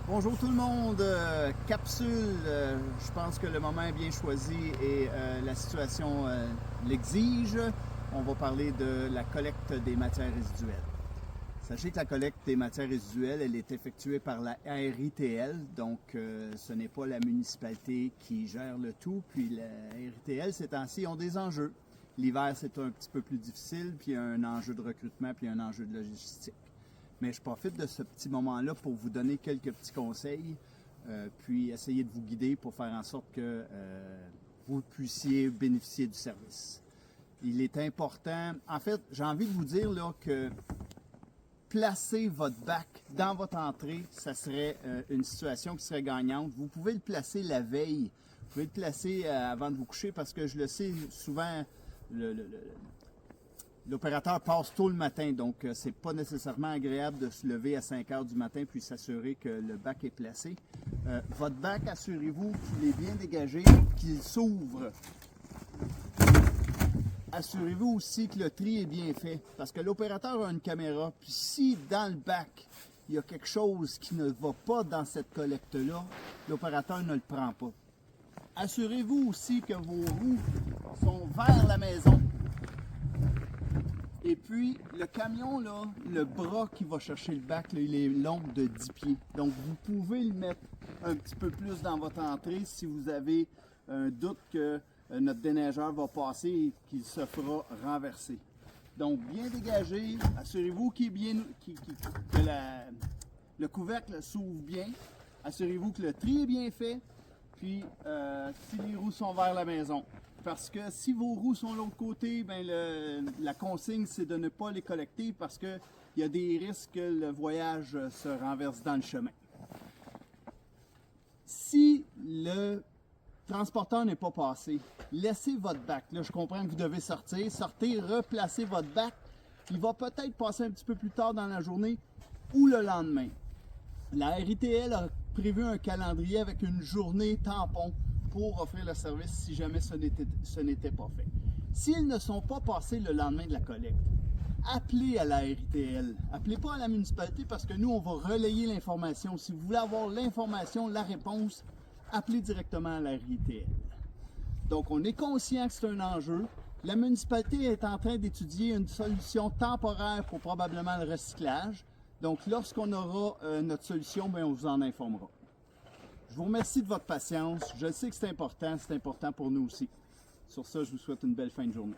Bonjour tout le monde, capsule, je pense que le moment est bien choisi et la situation l'exige. On va parler de la collecte des matières résiduelles. Sachez que la collecte des matières résiduelles, elle est effectuée par la RITL, donc ce n'est pas la municipalité qui gère le tout. Puis la RITL, ces temps-ci, ont des enjeux. L'hiver, c'est un petit peu plus difficile, puis il y a un enjeu de recrutement, puis un enjeu de logistique. Mais je profite de ce petit moment-là pour vous donner quelques petits conseils, puis essayer de vous guider pour faire en sorte que vous puissiez bénéficier du service. Il est important, en fait, j'ai envie de vous dire là, que placer votre bac dans votre entrée, ça serait une situation qui serait gagnante. Vous pouvez le placer la veille, vous pouvez le placer avant de vous coucher parce que je le sais souvent, l'opérateur passe tôt le matin, donc c'est pas nécessairement agréable de se lever à 5 heures du matin puis s'assurer que le bac est placé. Votre bac, assurez-vous qu'il est bien dégagé, qu'il s'ouvre. Assurez-vous aussi que le tri est bien fait, parce que l'opérateur a une caméra, puis si dans le bac, il y a quelque chose qui ne va pas dans cette collecte-là, l'opérateur ne le prend pas. Assurez-vous aussi que vos roues sont vers la maison. Et puis, le camion, là, le bras qui va chercher le bac, là, il est long de 10 pieds. Donc, vous pouvez le mettre un petit peu plus dans votre entrée si vous avez un doute que notre déneigeur va passer et qu'il se fera renverser. Donc, bien dégagé. Assurez-vous qu'il est bien, que le couvercle s'ouvre bien. Assurez-vous que le tri est bien fait. Puis, si les roues sont vers la maison. Parce que si vos roues sont de l'autre côté, ben la consigne, c'est de ne pas les collecter parce qu'il y a des risques que le voyage se renverse dans le chemin. Si le transporteur n'est pas passé, laissez votre bac. Là, je comprends que vous devez sortir. Sortez, replacez votre bac. Il va peut-être passer un petit peu plus tard dans la journée ou le lendemain. La RITL a prévu un calendrier avec une journée tampon pour offrir le service si jamais ce n'était pas fait. S'ils ne sont pas passés le lendemain de la collecte, appelez à la RITL. Appelez pas à la municipalité parce que nous, on va relayer l'information. Si vous voulez avoir l'information, la réponse, appelez directement à la RITL. Donc, on est conscient que c'est un enjeu. La municipalité est en train d'étudier une solution temporaire pour probablement le recyclage. Donc, lorsqu'on aura notre solution, bien, on vous en informera. Je vous remercie de votre patience. Je sais que c'est important pour nous aussi. Sur ça, je vous souhaite une belle fin de journée.